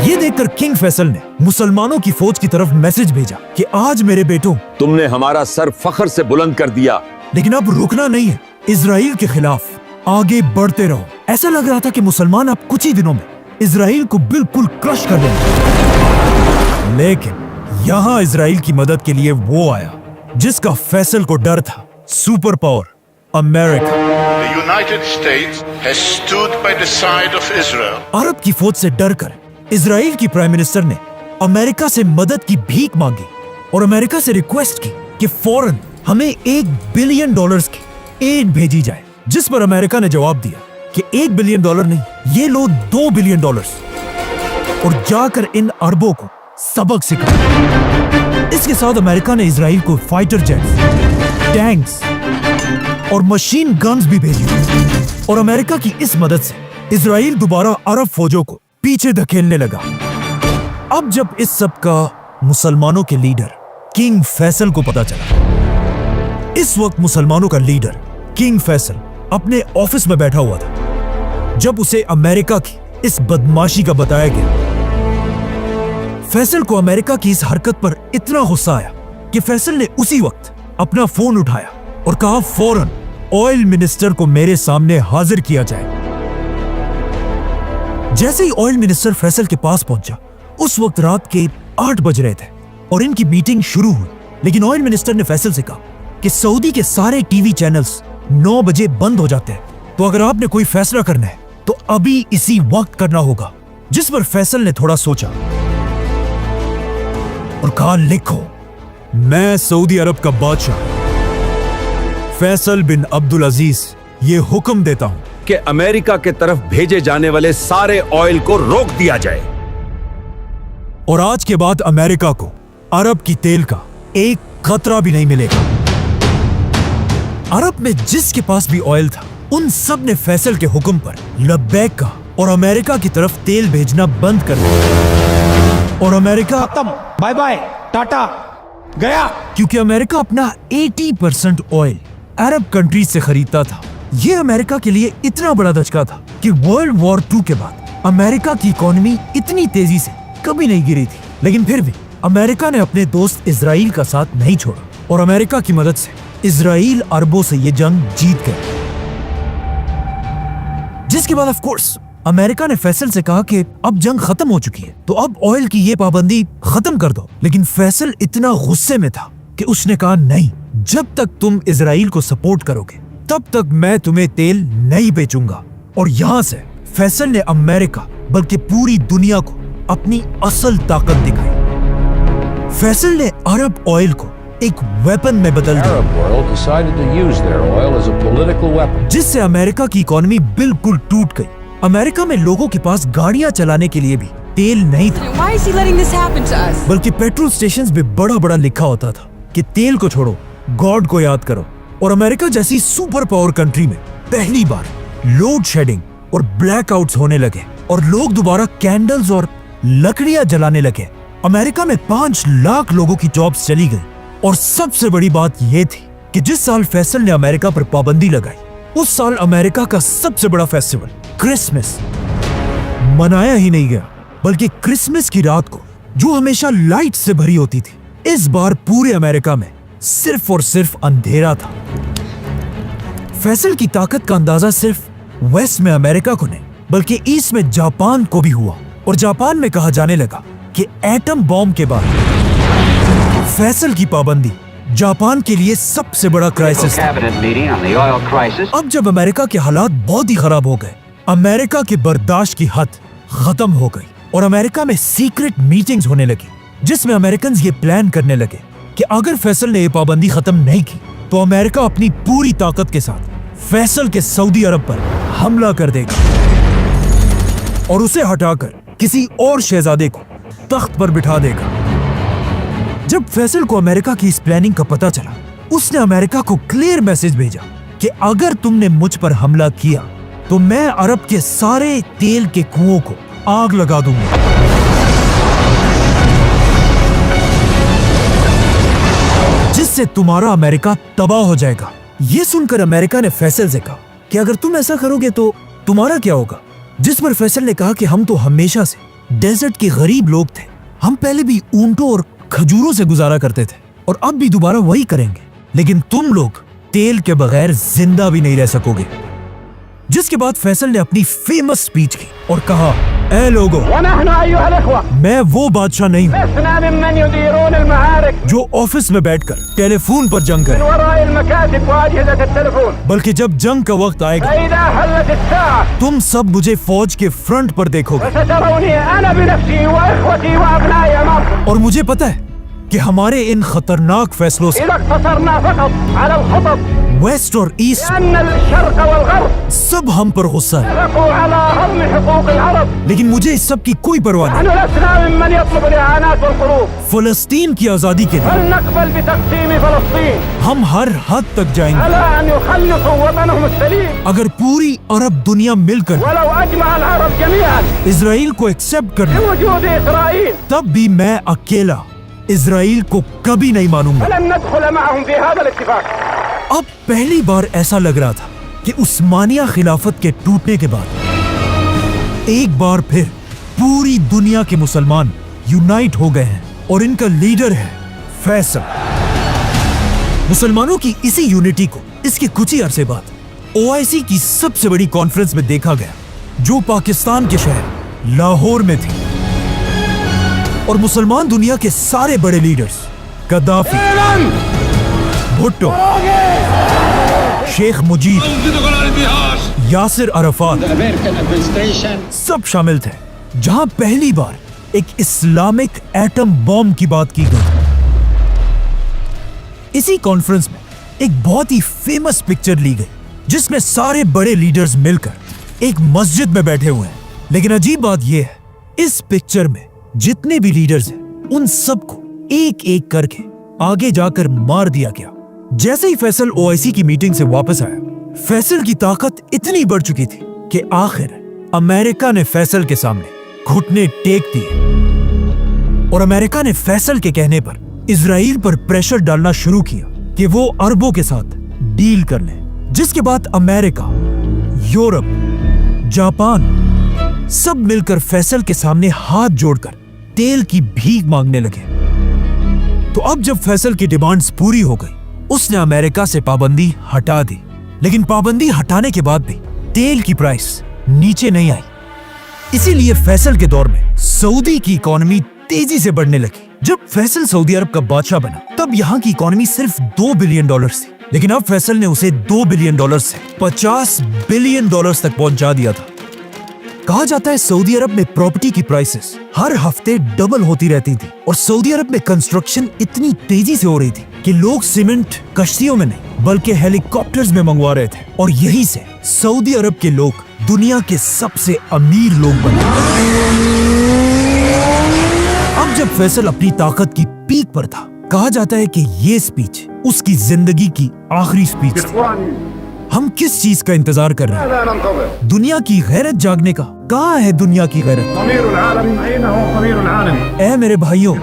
ये देखकर किंग फैसल ने मुसलमानों की फौज की तरफ मैसेज भेजा कि आज मेरे बेटों, तुमने हमारा सर फख्र से बुलंद कर दिया, लेकिन अब रुकना नहीं है, इजराइल के खिलाफ आगे बढ़ते रहो। ऐसा लग रहा था कि मुसलमान अब कुछ ही दिनों में इजराइल को बिल्कुल क्रश कर देंगे। लेकिन यहाँ इजराइल की मदद के लिए वो आया जिसका फैसल को डर था, super power America. The United States has stood by the side of Israel. अरब की फौज से डरकर इजराइल की प्राइम मिनिस्टर ने अमेरिका से मदद की भीख मांगी, और अमेरिका से रिक्वेस्ट की कि फौरन हमें $1 बिलियन की एड भेजी जाए। जिस पर अमेरिका ने जवाब दिया कि $1 बिलियन नहीं, ये लो $2 बिलियन और जाकर इन अरबों को सबक सिखाया। इसके साथ अमेरिका ने इजराइल को फाइटर जेट्स, टैंक्स और मशीन गन्स भी भेजी और अमेरिका की इस मदद से इजराइल दोबारा अरब फौजों को पीछे धकेलने लगा। अब जब इस सब का मुसलमानों के लीडर किंग फैसल को पता चला, इस वक्त मुसलमानों का लीडर किंग फैसल अपने ऑफिस में बैठा हुआ था जब उसे अमेरिका की इस बदमाशी का बताया गया। फैसल को अमेरिका की इस हरकत पर इतना गुस्सा आया कि फैसल ने उसी वक्त अपना फोन उठाया और कहा फौरन ऑयल मिनिस्टर को मेरे सामने हाजिर किया जाए। जैसे ही ऑयल मिनिस्टर फैसल के पास पहुंचा, उस वक्त रात के 8 बज रहे थे और इनकी मीटिंग शुरू हुई। लेकिन ऑयल मिनिस्टर ने फैसल से कहा कि सऊदी के सारे टीवी चैनल्स 9 बजे बंद हो जाते हैं, तो अगर आपने कोई फैसला करना है तो अभी इसी वक्त करना होगा। जिस पर फैसल ने थोड़ा सोचा और कहा, लिखो, मैं सऊदी अरब का बादशाह फैसल बिन अब्दुल अजीज ये हुक्म देता हूं कि अमेरिका के तरफ भेजे जाने वाले सारे ऑयल को रोक दिया जाए और आज के बाद अमेरिका को अरब की तेल का एक खतरा भी नहीं मिलेगा। अरब में जिसके पास भी ऑयल था, उन सब ने फैसल के हुक्म पर लब्बैक कहा और अमेरिका की तरफ तेल भेजना बंद कर दिया। और अमेरिका खत्म, बाय बाय, टाटा, गया। क्योंकि अमेरिका अपना 80% ऑयल अरब कंट्रीज से खरीदता था। यह अमेरिका के लिए इतना बड़ा धचका था कि वर्ल्ड वॉर 2 के बाद अमेरिका की इकोनॉमी इतनी तेजी से कभी नहीं गिरी थी। लेकिन फिर भी अमेरिका ने अपने दोस्त इजराइल का साथ नहीं छोड़ा और अमेरिका की मदद से इजराइल अरबों से ये जंग जीत गया। जिसके बाद ऑफ कोर्स अमेरिका ने फैसल से कहा कि अब जंग खत्म हो चुकी है, तो अब ऑयल की ये पाबंदी खत्म कर दो। लेकिन फैसल इतना गुस्से में था कि उसने कहा, नहीं, जब तक तुम इजराइल को सपोर्ट करोगे तब तक मैं तुम्हें तेल नहीं बेचूंगा। और यहां से फैसल ने अमेरिका बल्कि पूरी दुनिया को अपनी असल ताकत दिखाई। फैसल ने अरब ऑयल को एक वेपन में बदल दिया, जिससे अमेरिका की इकोनॉमी बिल्कुल टूट गई। अमेरिका में लोगों के पास गाड़ियां चलाने के लिए भी तेल नहीं था, बल्कि पेट्रोल स्टेशंस पे बड़ा लिखा होता था कि तेल को छोड़ो, गॉड को याद करो। और अमेरिका जैसी सुपर पावर कंट्री में पहली बार लोड शेडिंग और ब्लैकआउट्स होने लगे और लोग दोबारा कैंडल्स और लकड़ियां जलाने लगे। अमेरिका में 5 लाख लोगों की जॉब्स चली गई। और सबसे बड़ी बात यह थी कि जिस साल फैसल ने अमेरिका पर पाबंदी लगाई, उस साल अमेरिका का सबसे बड़ा फेस्टिवल क्रिसमस मनाया ही नहीं गया, बल्कि क्रिसमस की रात को, जो हमेशा लाइट से भरी होती थी, इस बार पूरे अमेरिका में सिर्फ और सिर्फ अंधेरा था। फैसल की ताकत का अंदाजा सिर्फ वेस्ट में अमेरिका को नहीं, बल्कि ईस्ट में जापान को भी हुआ। और जापान में कहा जाने लगा कि एटम बॉम्ब के बाद फैसल की पाबंदी जापान के लिए सबसे बड़ा क्राइसिस था। अब जब अमेरिका के हालात बहुत ही खराब हो गए, अमेरिका की बर्दाश्त की हद खत्म हो गई और अमेरिका में सीक्रेट मीटिंग्स होने लगी, जिसमें अमेरिकन ये प्लान करने लगे कि अगर फैसल ने ये पाबंदी खत्म नहीं की तो अमेरिका अपनी पूरी ताकत के साथ फैसल के सऊदी अरब पर हमला कर देगा और उसे हटाकर किसी और शहजादे को तख्त पर बिठा देगा। जब फैसल को अमेरिका की इस प्लानिंग का पता चला, उसने अमेरिका को क्लियर मैसेज भेजा कि अगर तुमने मुझ पर हमला किया तो मैं अरब के सारे तेल के कुओं को आग लगा दूंगा। जिससे तुम्हारा अमेरिका तबाह हो जाएगा। ये सुनकर अमेरिका ने फैसल से कहा कि अगर तुम ऐसा करोगे तो तुम्हारा क्या होगा। जिस पर फैसल ने कहा कि हम तो हमेशा से डेजर्ट के गरीब लोग थे, हम पहले भी ऊंटों और खजूरों से गुजारा करते थे और अब भी दोबारा वही करेंगे, लेकिन तुम लोग तेल के बगैर जिंदा भी नहीं रह सकोगे। जिसके बाद फैसल ने अपनी फेमस स्पीच की और कहा, ऐ लोगों, मैं वो बादशाह नहीं हूँ जो ऑफिस में बैठकर टेलीफोन पर जंग करे, बल्कि जब जंग का वक्त आएगा तुम सब मुझे फौज के फ्रंट पर देखोगे और मुझे पता है कि हमारे इन खतरनाक फैसलों से वेस्ट और ईस्ट सब हम पर गुस्सा है, लेकिन मुझे इस सब की कोई परवाह नहीं। फलस्तीन की आजादी के लिए हम हर हद तक जाएंगे। अगर पूरी अरब दुनिया मिलकर इजराइल को एक्सेप्ट कर ले, तब भी मैं अकेला इजराइल को कभी नहीं मानूंगा। अब पहली बार ऐसा लग रहा था कि उस्मानिया खिलाफत के टूटने के बाद एक बार फिर पूरी दुनिया के मुसलमान यूनाइट हो गए हैं और इनका लीडर है फैसल। मुसलमानों की इसी यूनिटी को इसके कुछ ही अरसे बाद OIC की सबसे बड़ी कॉन्फ्रेंस में देखा गया, जो पाकिस्तान के शहर लाहौर में थी। और मुसलमान दुनिया के सारे बड़े लीडर्स गद्दाफी, भुट्टो, शेख मुजीब, यासिर अरफात सब शामिल थे, जहां पहली बार एक इस्लामिक एटम बॉम्ब की बात की गई। इसी कॉन्फ्रेंस में एक बहुत ही फेमस पिक्चर ली गई, जिसमें सारे बड़े लीडर्स मिलकर एक मस्जिद में बैठे हुए हैं। लेकिन अजीब बात यह है, इस पिक्चर में जितने भी लीडर्स हैं, उन सबको एक एक करके आगे जाकर मार दिया गया। जैसे ही फैसल OIC की मीटिंग से वापस आया, फैसल की ताकत इतनी बढ़ चुकी थी कि आखिर अमेरिका ने फैसल के सामने घुटने टेक दिए और अमेरिका ने फैसल के कहने पर इजराइल पर प्रेशर डालना शुरू किया कि वो अरबों के साथ डील कर ले। जिसके बाद अमेरिका, यूरोप, जापान सब मिलकर फैसल के सामने हाथ जोड़कर तेल की भीख मांगने लगे। तो अब जब फैसल की डिमांड्स पूरी हो गई, उसने अमेरिका से पाबंदी हटा दी। लेकिन पाबंदी हटाने के बाद भी तेल की प्राइस नीचे नहीं आई। इसीलिए फैसल के दौर में सऊदी की इकोनॉमी तेजी से बढ़ने लगी। जब फैसल सऊदी अरब का बादशाह बना, तब यहाँ की इकोनॉमी सिर्फ $2 बिलियन थी, लेकिन अब फैसल ने उसे $2 बिलियन से $50 बिलियन तक पहुंचा दिया था। कहा जाता है सऊदी अरब में प्रॉपर्टी की प्राइसेस हर हफ्ते डबल होती रहती थी और सऊदी अरब में कंस्ट्रक्शन इतनी तेजी से हो रही थी कि लोग सीमेंट कश्तियों में नहीं बल्कि हेलीकॉप्टर्स में मंगवा रहे थे। और यहीं से सऊदी अरब के लोग दुनिया के सबसे अमीर लोग बने। अब जब फैसल अपनी ताकत की पीक पर था, कहा जाता है कि ये स्पीच उसकी जिंदगी की आखिरी स्पीच थी। हम किस चीज का इंतजार कर रहे हैं? दुनिया की गैरत जागने का। कहाँ है दुनिया की गैरत? ऐ मेरे भाइयों,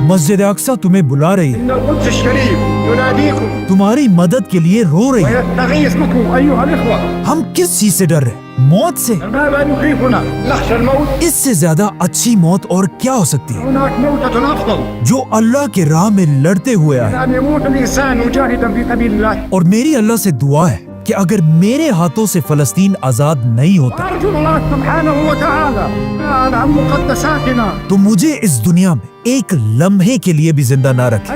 मस्जिद अक्सा तुम्हें बुला रही है, तुम्हारी मदद के लिए रो रही है। हम किस चीज से डर रहे हैं? मौत से। इससे ज्यादा अच्छी मौत और क्या हो सकती है, जो अल्लाह के राह में लड़ते हुए आए। और मेरी अल्लाह से दुआ है कि अगर मेरे हाथों से फलस्तीन आजाद नहीं होता, तो मुझे इस दुनिया में एक लम्हे के लिए भी जिंदा ना रखे।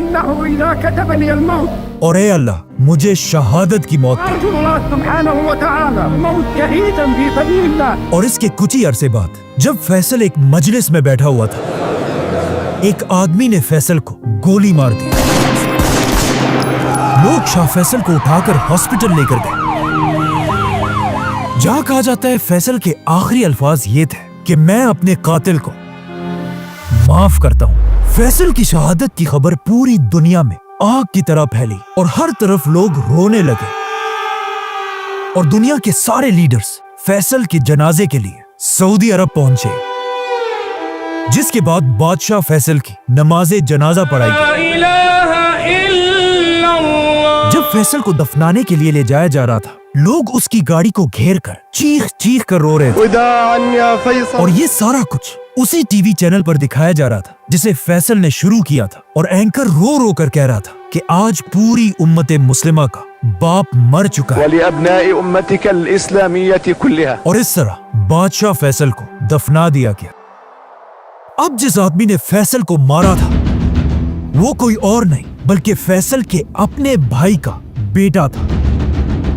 और ए अल्लाह, मुझे शहादत की मौत दे। और इसके कुछ ही अरसे बाद जब फैसल एक मजलिस में बैठा हुआ था, एक आदमी ने फैसल को गोली मार दी। लोग शाह फैसल को उठाकर हॉस्पिटल लेकर गए, जहां कहा जाता है फैसल के आखिरी अल्फाज ये थे कि मैं अपने कातिल को माफ करता हूं। फैसल की शहादत की खबर पूरी दुनिया में आग की तरह फैली और हर तरफ लोग रोने लगे। और दुनिया के सारे लीडर्स फैसल के जनाजे के लिए सऊदी अरब पहुंचे, जिसके बाद बादशाह फैसल की नमाज़े जनाजा पढ़ाई गई। जब फैसल को दफनाने के लिए ले जाया जा रहा था, लोग उसकी गाड़ी को घेर कर चीख चीख कर रो रहे थे। और ये सारा कुछ उसी टीवी चैनल पर दिखाया जा रहा था जिसे फैसल ने शुरू किया था। और एंकर रो रो कर कह रहा था कि आज पूरी उम्मत मुस्लिमा का बाप मर चुका है। और इस तरह बादशाह फैसल को दफना दिया गया। अब जिस आदमी ने फैसल को मारा था, वो कोई और नहीं बल्कि फैसल के अपने भाई का बेटा था।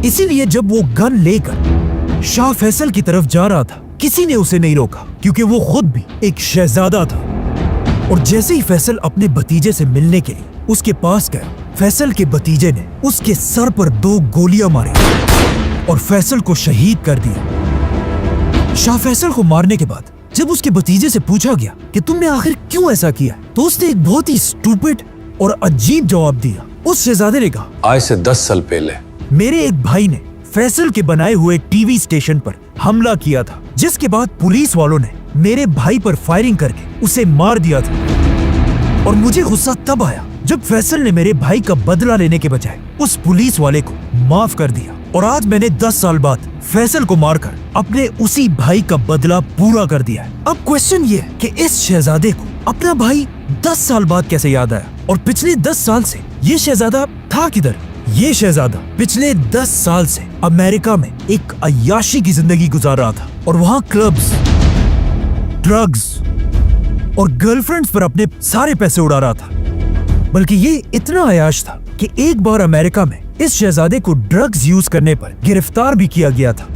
इसीलिए जब वो गन लेकर शाह फैसल की तरफ जा रहा था, किसी ने उसे नहीं रोका, क्योंकि वो खुद भी एक शहजादा था। और जैसे ही फैसल अपने भतीजे से मिलने के लिए उसके पास गया, फैसल के भतीजे ने उसके सर पर 2 गोलियां मारी और फैसल को शहीद कर दिया। शाह फैसल को मारने के बाद जब उसके भतीजे से पूछा गया कि तुमने आखिर क्यों ऐसा किया, तो उसने एक बहुत ही स्टूपिड और अजीब जवाब दिया। उस शहजादे ने कहा, आज से 10 साल पहले मेरे एक भाई ने फैसल के बनाए हुए टीवी स्टेशन पर हमला किया था, जिसके बाद पुलिस वालों ने मेरे भाई पर फायरिंग करके उसे मार दिया था। और मुझे गुस्सा तब आया जब फैसल ने मेरे भाई का बदला लेने के बजाय उस पुलिस वाले को माफ कर दिया। और आज मैंने 10 साल बाद फैसल को मारकर अपने उसी भाई का बदला पूरा कर दिया है। अब क्वेश्चन ये है कि इस शहजादे को अपना भाई 10 साल बाद कैसे याद आया, और पिछले 10 साल से ये शहजादा था किधर? ये शहजादा पिछले 10 साल से अमेरिका में एक अय्याशी की जिंदगी गुजार रहा था और वहाँ क्लब्स, ड्रग्स और गर्लफ्रेंड्स पर अपने सारे पैसे उड़ा रहा था। बल्कि ये इतना अय्याश था कि एक बार अमेरिका में इस शहजादे को ड्रग्स यूज करने पर गिरफ्तार भी किया गया था।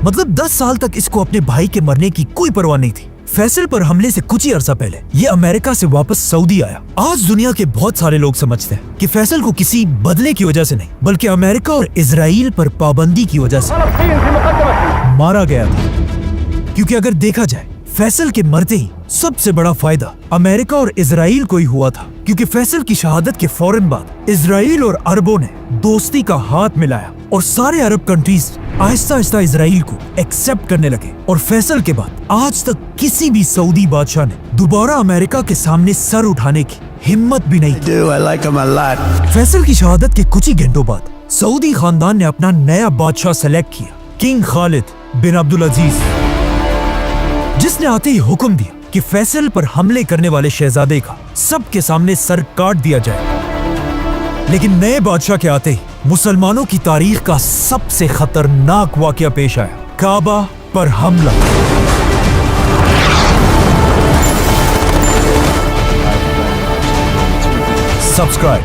मतलब 10 साल तक इसको अपने भाई के मरने की कोई परवाह नहीं थी। फैसल पर हमले से कुछ ही अरसा पहले ये अमेरिका से वापस सऊदी आया। आज दुनिया के बहुत सारे लोग समझते हैं कि फैसल को किसी बदले की वजह से नहीं, बल्कि अमेरिका और इजराइल पर पाबंदी की वजह से मारा गया था। क्योंकि अगर देखा जाए, फैसल के मरते ही सबसे बड़ा फायदा अमेरिका और इजराइल को ही हुआ था, क्योंकि फैसल की शहादत के फौरन बाद इजराइल और अरबों ने दोस्ती का हाथ मिलाया और सारे अरब कंट्रीज आहिस्ता आहिस्ता इजराइल को एक्सेप्ट करने लगे। और फैसल के बाद आज तक किसी भी सऊदी बादशाह ने दोबारा अमेरिका के सामने सर उठाने की हिम्मत भी नहीं की। फैसल की शहादत के कुछ ही घंटों बाद सऊदी खानदान ने अपना नया बादशाह सेलेक्ट किया, किंग खालिद बिन अब्दुल अजीज, जिसने आते ही हुक्म दिया कि फैसल पर हमले करने वाले शहजादे का सबके सामने सर काट दिया जाए। लेकिन नए बादशाह के आते ही मुसलमानों की तारीख का सबसे खतरनाक वाकया पेश आया, काबा पर हमला। सब्सक्राइब